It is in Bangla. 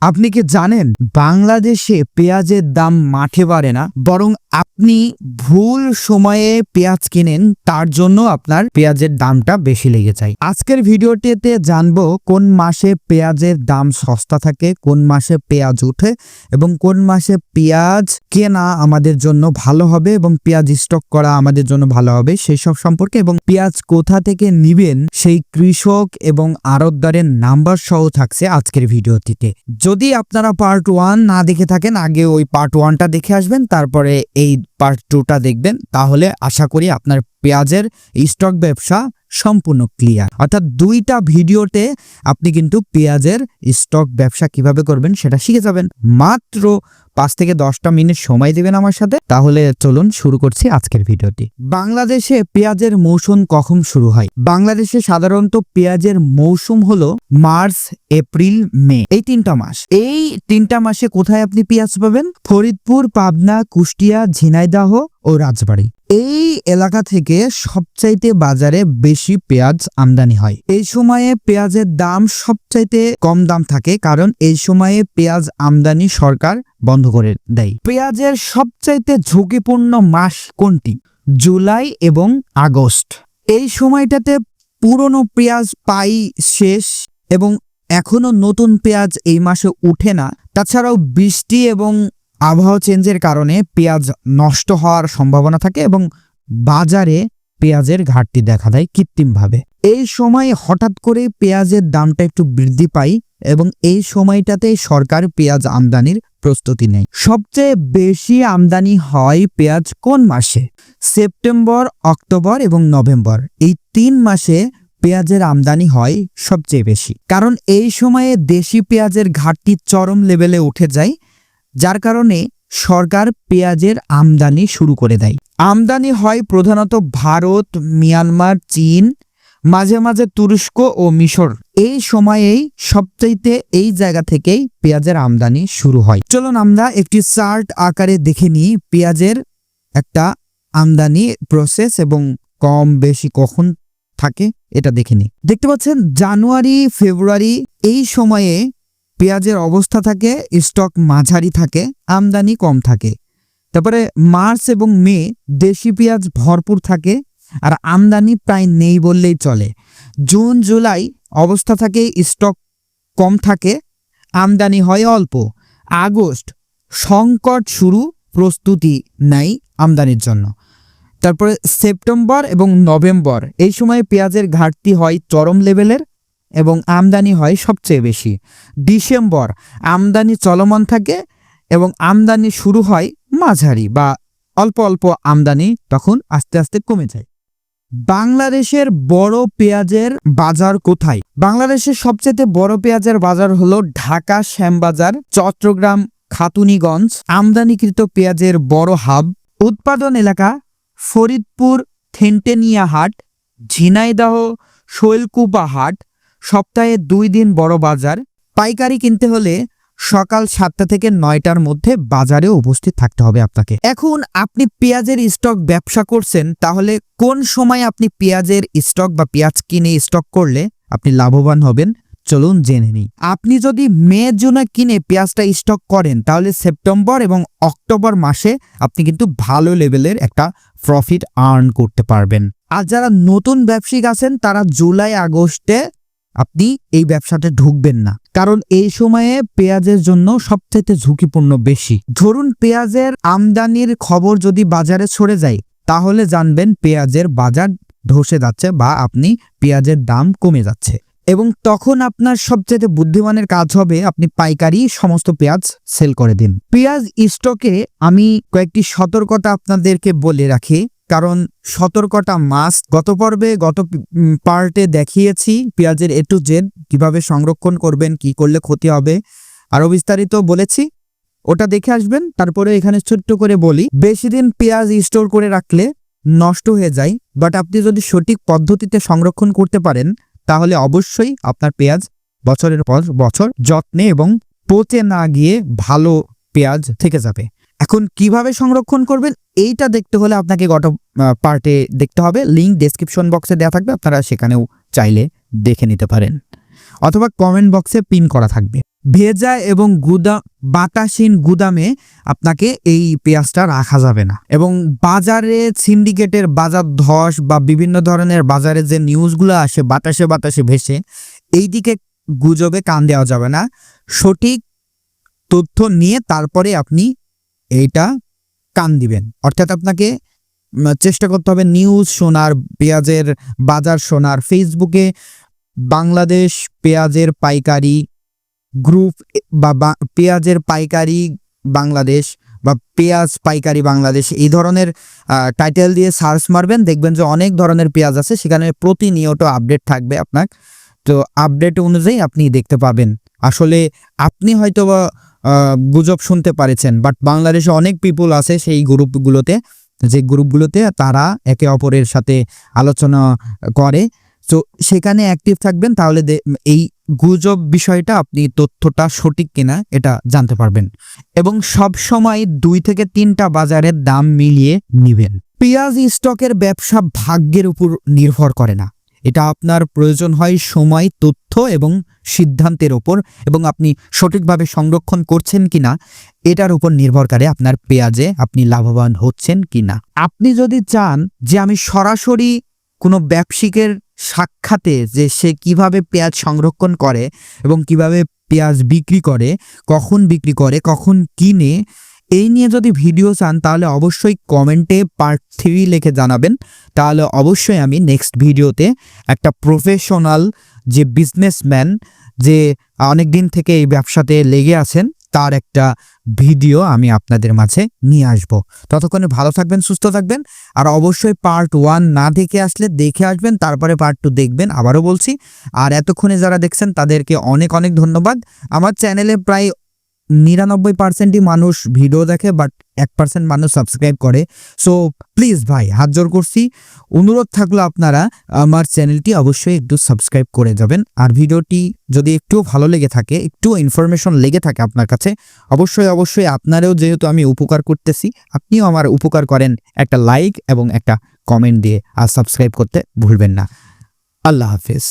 আপনি কি জানেন বাংলাদেশে পেঁয়াজের দাম মাঠে বাড়ে না, বরং আপনি ভুল সময়ে পেঁয়াজ কিনেন, তার জন্য আপনার পেঁয়াজের দামটা বেশি লেগে যায়। আজকের ভিডিওটিতে জানবো কোন মাসে পেঁয়াজের দাম সস্তা থাকে, কোন মাসে পেঁয়াজ উঠে এবং কোন মাসে পেঁয়াজ কেনা আমাদের জন্য ভালো হবে এবং পেঁয়াজ স্টক করা আমাদের জন্য ভালো হবে সেই সব সম্পর্কে, এবং পেঁয়াজ কোথা থেকে নিবেন সেই কৃষক এবং আড়তদারের নাম্বার সহ থাকছে আজকের ভিডিওটিতে। যদি আপনারা পার্ট 1 না দেখে থাকেন, আগে ওই পার্ট 1টা দেখে আসবেন, তারপরে এই পার্ট 2টা দেখবেন, তাহলে আশা করি আপনার পেঁয়াজের স্টক ব্যবসা সম্পূর্ণ ক্লিয়ার। অর্থাৎ দুইটা ভিডিওতে আপনি কিন্তু পেঁয়াজের স্টক ব্যবসা কিভাবে করবেন সেটা শিখে যাবেন। মাত্র 5 থেকে 10টা মিনিট সময় দিবেন আমার সাথে। তাহলে চলুন শুরু করছি আজকের ভিডিওটি। বাংলাদেশে পেঁয়াজের মৌসুম কখন শুরু হয়? বাংলাদেশে সাধারণত পেঁয়াজের মৌসুম হলো মার্চ, এপ্রিল, মে, এই 3টা মাস। এই 3টা মাসে কোথায় আপনি পেঁয়াজ পাবেন? ফরিদপুর, পাবনা, কুষ্টিয়া, ঝিনাইদহ ও রাজবাড়ী, এই এলাকা থেকে সবচাইতে বাজারে বেশি পেঁয়াজ আমদানি হয়। এই সময়ে পেঁয়াজের দাম সবচাইতে কম দাম থাকে, কারণ এই সময়ে পেঁয়াজ আমদানি সরকার বন্ধ করে দেয়। পেঁয়াজের সবচাইতে ঝুঁকিপূর্ণ মাস কোনটি? জুলাই এবং আগস্ট। এই সময়টাতে পুরনো পেঁয়াজ পাই শেষ এবং এখনো নতুন পেঁয়াজ এই মাসে উঠে না। তাছাড়াও বৃষ্টি এবং আবহাওয়া চেঞ্জের কারণে পেঁয়াজ নষ্ট হওয়ার সম্ভাবনা থাকে এবং বাজারে পেঁয়াজের ঘাটতি দেখা দেয় কৃত্রিমভাবে। এই সময় হঠাৎ করে পেঁয়াজের দামটা একটু বৃদ্ধি পায় এবং এই সময়টাতে সরকার পেঁয়াজ আমদানির প্রস্তুতি নেয়। সবচেয়ে বেশি আমদানি হয় পেঁয়াজ কোন মাসে? সেপ্টেম্বর, অক্টোবর এবং নভেম্বর, এই 3 মাসে পেঁয়াজের আমদানি হয় সবচেয়ে বেশি, কারণ এই সময়ে দেশি পেঁয়াজের ঘাটতি চরম লেভেলে উঠে যায়, যার কারণে সরকার পেঁয়াজের আমদানি শুরু করে দেয়। আমদানি হয় প্রধানত ভারত, মিয়ানমার, চীন, মাঝে মাঝে তুরস্ক ও মিশর। এই সময়েই সবচাইতে এই জায়গা থেকেই পেঁয়াজের আমদানি শুরু হয়। চলুন আমরা একটি চার্ট আকারে দেখে নিই পেঁয়াজের একটা আমদানি প্রসেস এবং কম বেশি কখন থাকে এটা দেখে নিই। দেখতে পাচ্ছেন জানুয়ারি, ফেব্রুয়ারি এই সময়ে পেঁয়াজের অবস্থা থাকে, স্টক মাঝারি থাকে, আমদানি কম থাকে। তারপরে মার্চ এবং মে দেশি পেঁয়াজ ভরপুর থাকে আর আমদানি প্রায় নেই বললেই চলে। জুন, জুলাই অবস্থা থাকে, স্টক কম থাকে, আমদানি হয় অল্প। আগস্ট সংকট শুরু, প্রস্তুতি নেই আমদানির জন্য। তারপরে সেপ্টেম্বর এবং নভেম্বর এই সময় পেঁয়াজের ঘাটতি হয় চরম লেভেলের এবং আমদানি হয় সবচেয়ে বেশি। ডিসেম্বর আমদানি চলমান থাকে এবং আমদানি শুরু হয় মাঝারি বা অল্প অল্প আমদানি তখন আস্তে আস্তে কমে যায়। বাংলাদেশের বড় পেঁয়াজের বাজার কোথায়? বাংলাদেশের সবচেয়ে বড় পেঁয়াজের বাজার হলো ঢাকা শ্যামবাজার, চট্টগ্রাম, খাতুনিগঞ্জ। আমদানিকৃত পেঁয়াজের বড় হাব। উৎপাদন এলাকা ফরিদপুর, থেনটেনিয়া হাট, ঝিনাইদহ, শৈলকুপা হাট। সপ্তাহে 2 দিন বড় বাজার। পাইকারি কিনতে হলে সকাল 7টা থেকে 9টার মধ্যে বাজারে উপস্থিত থাকতে হবে আপনাকে। এখন আপনি পেঁয়াজের স্টক ব্যবসা করছেন, তাহলে কোন সময় আপনি পেঁয়াজের স্টক বা পেঁয়াজ কিনে স্টক করলে আপনি লাভবান হবেন চলুন জেনে নিই। আপনি যদি মে, জুনে কিনে পেঁয়াজটা স্টক করেন, তাহলে সেপ্টেম্বর এবং অক্টোবর মাসে আপনি কিন্তু ভালো লেভেলের একটা প্রফিট আর্ন করতে পারবেন। আর যারা নতুন ব্যবসায়িক আছেন তারা জুলাই, আগস্টে আপনি এই ব্যবসাতে ঢুকবেন না, কারণ এই সময়ে পেঁয়াজের জন্য সবচেয়ে ঝুঁকিপূর্ণ বেশি। ধরুন পেঁয়াজের আমদানির খবর যদি বাজারে ছড়ে যায়, তাহলে জানবেন পেঁয়াজের বাজার ধসে যাচ্ছে বা আপনি পেঁয়াজের দাম কমে যাচ্ছে, এবং তখন আপনার সবচেয়ে বুদ্ধিমানের কাজ হবে আপনি পাইকারি সমস্ত পেঁয়াজ সেল করে দিন। পেঁয়াজ স্টকে আমি কয়েকটি সতর্কতা আপনাদেরকে বলে রাখি, কারণ সতর্কতা মাস্ট। গত পর্বে, গত পার্টে দেখিয়েছি পেঁয়াজের A to Z কিভাবে সংরক্ষণ করবেন, কি করলে ক্ষতি হবে, আরো বিস্তারিত বলেছি, ওটা দেখে আসবেন। তারপরে এখানে ছোট্ট করে বলি, বেশি দিন পেঁয়াজ স্টোর করে রাখলে নষ্ট হয়ে যায়, বাট আপনি যদি সঠিক পদ্ধতিতে সংরক্ষণ করতে পারেন তাহলে অবশ্যই আপনার পেঁয়াজ বছরের পর বছর যত্নে এবং পচে না গিয়ে ভালো পেঁয়াজ থেকে যাবে। এখন কিভাবে সংরক্ষণ করবেন এইটা দেখতে হলে আপনাকে গত পার্টে দেখতে হবে। লিংক ডেসক্রিপশন বক্সে দেওয়া থাকবে, আপনারা সেখানেও চাইলে দেখে নিতে পারেন, অথবা কমেন্ট বক্সে পিন করা থাকবে। ভেজা এবং বাতাসহীন গুদামে আপনাকে এই পেঁয়াজটা রাখা যাবে না। এবং বাজারে সিন্ডিকেটের বাজার ধস বা বিভিন্ন ধরনের বাজারে যে নিউজগুলো আসে বাতাসে বাতাসে ভেসে, এই দিকে গুজবে কান দেওয়া যাবে না। সঠিক তথ্য নিয়ে তারপরে আপনি এইটা কান দিবেন। অর্থাৎ আপনাকে চেষ্টা করতে হবে নিউজ শোনার, পেঁয়াজের বাজার শোনার। ফেসবুকে বাংলাদেশ পেঁয়াজের পাইকারি গ্রুপ বা পেঁয়াজের পাইকারি বাংলাদেশ বা পেঁয়াজ পাইকারি বাংলাদেশ এই ধরনের টাইটেল দিয়ে সার্চ মারবেন, দেখবেন যে অনেক ধরনের পেঁয়াজ আছে, সেখানে প্রতিনিয়ত আপডেট থাকবে আপনার। তো আপডেট অনুযায়ী আপনি দেখতে পাবেন। আসলে আপনি হয়তো বা গুজব শুনতে পারেছেন, বাট বাংলাদেশে অনেক পিপল আছে সেই গ্রুপগুলোতে, যে গ্রুপগুলোতে তারা একে অপরের সাথে আলোচনা করে। তো সেখানে অ্যাক্টিভ থাকবেন, তাহলে এই গুজব বিষয়টা আপনি তথ্যটা সঠিক কিনা এটা জানতে পারবেন। এবং সব সময় 2 থেকে 3টা বাজারের দাম মিলিয়ে নেবেন। পেঁয়াজ স্টকের ব্যবসা ভাগ্যের উপর নির্ভর করে না, এটা আপনার প্রয়োজন হয় সময়, তথ্য এবং সিদ্ধান্তের ওপর, এবং আপনি সঠিকভাবে সংরক্ষণ করছেন কিনা এটার উপর নির্ভর করে আপনার পেঁয়াজে আপনি লাভবান হচ্ছেন কিনা। আপনি যদি চান যে আমি সরাসরি কোনো ব্যবসায়িকের সাক্ষাতে যে সে কিভাবে পেঁয়াজ সংরক্ষণ করে এবং কিভাবে পেঁয়াজ বিক্রি করে, কখন কিনে, এই নিয়ে যদি ভিডিও চান তাহলে অবশ্যই কমেন্টে পার্ট 3 লিখে জানাবেন। তাহলে অবশ্যই আমি নেক্সট ভিডিওতে একটা প্রফেশনাল যে বিজনেসম্যান, যে অনেক দিন থেকে এই ব্যবসাতে লেগে আছেন, তার একটা ভিডিও আমি আপনাদের মাঝে নিয়ে আসব। ততক্ষণে ভালো থাকবেন, সুস্থ থাকবেন। আর অবশ্যই পার্ট 1 না দেখে আসলে দেখে আসবেন, তারপরে পার্ট 2 দেখবেন, আবারও বলছি। আর এতক্ষণে যারা দেখছেন তাদেরকে অনেক অনেক ধন্যবাদ। আমার চ্যানেলে প্রায় 99%ই মানুষ ভিডিও দেখে, বাট 1% মানুষ সাবস্ক্রাইব করে। সো প্লিজ ভাই, হাত জোর করছি, অনুরোধ থাকলো আপনারা আমার চ্যানেলটি অবশ্যই একটু সাবস্ক্রাইব করে যাবেন। আর ভিডিওটি যদি একটু ভালো লেগে থাকে, একটু ইনফরমেশন লেগে থাকে আপনার কাছে, অবশ্যই আপনারাও, যেহেতু আমি উপকার করতেছি, আপনিও আমার উপকার করেন, একটা লাইক এবং একটা কমেন্ট দিয়ে আর সাবস্ক্রাইব করতে ভুলবেন না। আল্লাহ হাফেজ।